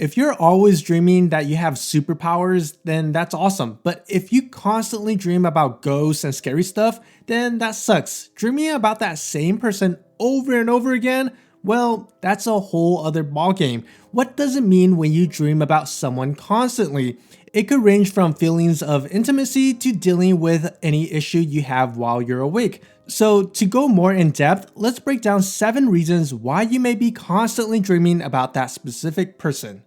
If you're always dreaming that you have superpowers, then that's awesome. But if you constantly dream about ghosts and scary stuff, then that sucks. Dreaming about that same person over and over again, well, that's a whole other ballgame. What does it mean when you dream about someone constantly? It could range from feelings of intimacy to dealing with any issue you have while you're awake. So to go more in depth, let's break down 7 reasons why you may be constantly dreaming about that specific person.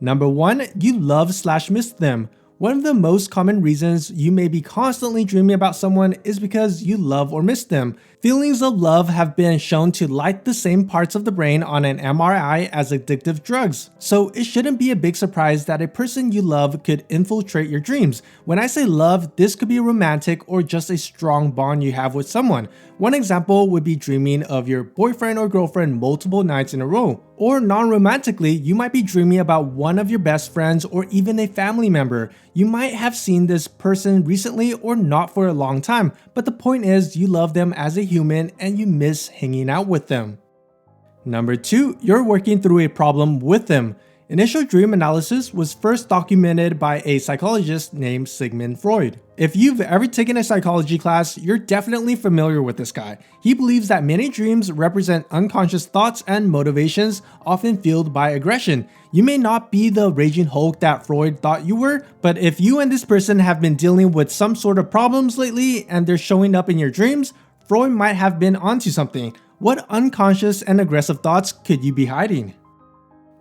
Number 1, you love/miss them. One of the most common reasons you may be constantly dreaming about someone is because you love or miss them. Feelings of love have been shown to light the same parts of the brain on an MRI as addictive drugs. So it shouldn't be a big surprise that a person you love could infiltrate your dreams. When I say love, this could be romantic or just a strong bond you have with someone. One example would be dreaming of your boyfriend or girlfriend multiple nights in a row. Or non-romantically, you might be dreaming about one of your best friends or even a family member. You might have seen this person recently or not for a long time, but the point is you love them as a human and you miss hanging out with them. Number 2, you're working through a problem with them. Initial dream analysis was first documented by a psychologist named Sigmund Freud. If you've ever taken a psychology class, you're definitely familiar with this guy. He believes that many dreams represent unconscious thoughts and motivations, often fueled by aggression. You may not be the raging Hulk that Freud thought you were, but if you and this person have been dealing with some sort of problems lately and they're showing up in your dreams, Freud might have been onto something. What unconscious and aggressive thoughts could you be hiding?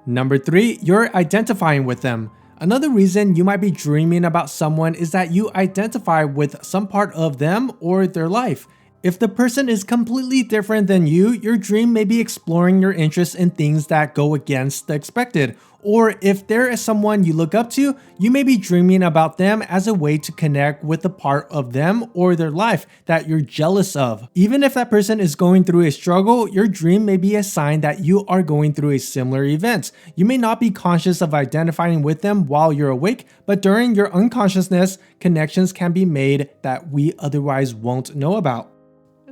Number 3, you're identifying with them. Another reason you might be dreaming about someone is that you identify with some part of them or their life. If the person is completely different than you, your dream may be exploring your interests in things that go against the expected. Or if there is someone you look up to, you may be dreaming about them as a way to connect with the part of them or their life that you're jealous of. Even if that person is going through a struggle, your dream may be a sign that you are going through a similar event. You may not be conscious of identifying with them while you're awake, but during your unconsciousness, connections can be made that we otherwise won't know about.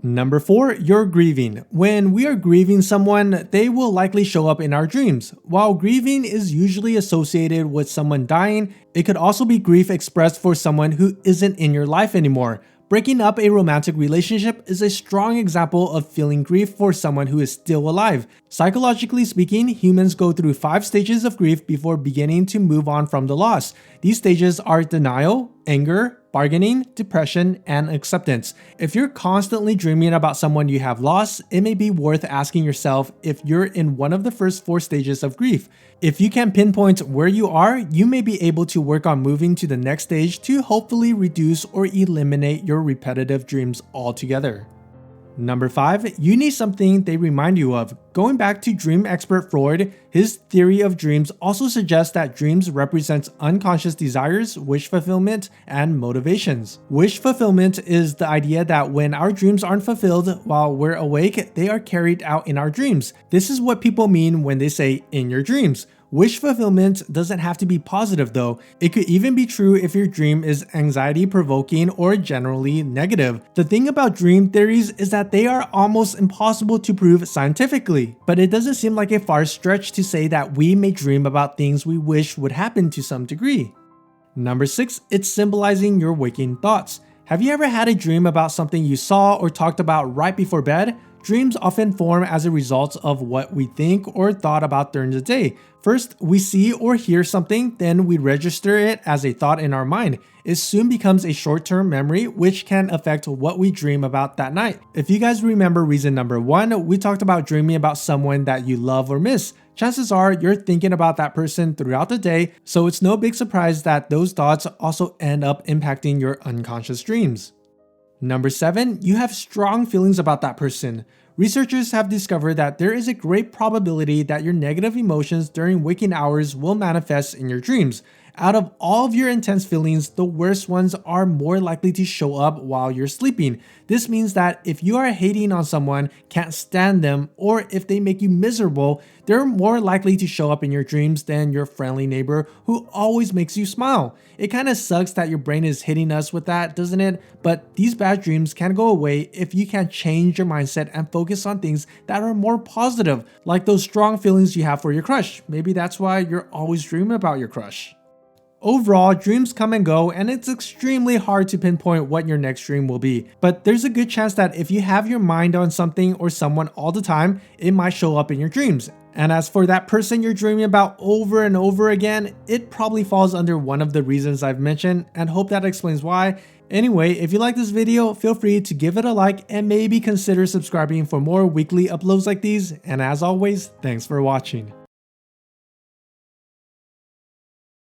Number 4, you're grieving. When we are grieving someone, they will likely show up in our dreams. While grieving is usually associated with someone dying, it could also be grief expressed for someone who isn't in your life anymore. Breaking up a romantic relationship is a strong example of feeling grief for someone who is still alive. Psychologically speaking, humans go through 5 stages of grief before beginning to move on from the loss. These stages are denial, anger, bargaining, depression, and acceptance. If you're constantly dreaming about someone you have lost, it may be worth asking yourself if you're in one of the first 4 stages of grief. If you can pinpoint where you are, you may be able to work on moving to the next stage to hopefully reduce or eliminate your repetitive dreams altogether. Number 5, you need something they remind you of. Going back to dream expert Freud, his theory of dreams also suggests that dreams represent unconscious desires, wish fulfillment, and motivations. Wish fulfillment is the idea that when our dreams aren't fulfilled while we're awake, they are carried out in our dreams. This is what people mean when they say in your dreams. Wish fulfillment doesn't have to be positive though. It could even be true if your dream is anxiety provoking or generally negative. The thing about dream theories is that they are almost impossible to prove scientifically, but it doesn't seem like a far stretch to say that we may dream about things we wish would happen to some degree. Number 6, it's symbolizing your waking thoughts. Have you ever had a dream about something you saw or talked about right before bed? Dreams often form as a result of what we think or thought about during the day. First, we see or hear something, then we register it as a thought in our mind. It soon becomes a short-term memory, which can affect what we dream about that night. If you guys remember reason number 1, we talked about dreaming about someone that you love or miss. Chances are you're thinking about that person throughout the day, so it's no big surprise that those thoughts also end up impacting your unconscious dreams. Number 7, you have strong feelings about that person. Researchers have discovered that there is a great probability that your negative emotions during waking hours will manifest in your dreams. Out of all of your intense feelings, the worst ones are more likely to show up while you're sleeping. This means that if you are hating on someone, can't stand them, or if they make you miserable, they're more likely to show up in your dreams than your friendly neighbor who always makes you smile. It kind of sucks that your brain is hitting us with that, doesn't it? But these bad dreams can go away if you can change your mindset and focus on things that are more positive, like those strong feelings you have for your crush. Maybe that's why you're always dreaming about your crush. Overall, dreams come and go, and it's extremely hard to pinpoint what your next dream will be. But there's a good chance that if you have your mind on something or someone all the time, it might show up in your dreams. And as for that person you're dreaming about over and over again, it probably falls under one of the reasons I've mentioned, and hope that explains why. Anyway, if you like this video, feel free to give it a like and maybe consider subscribing for more weekly uploads like these. And as always, thanks for watching.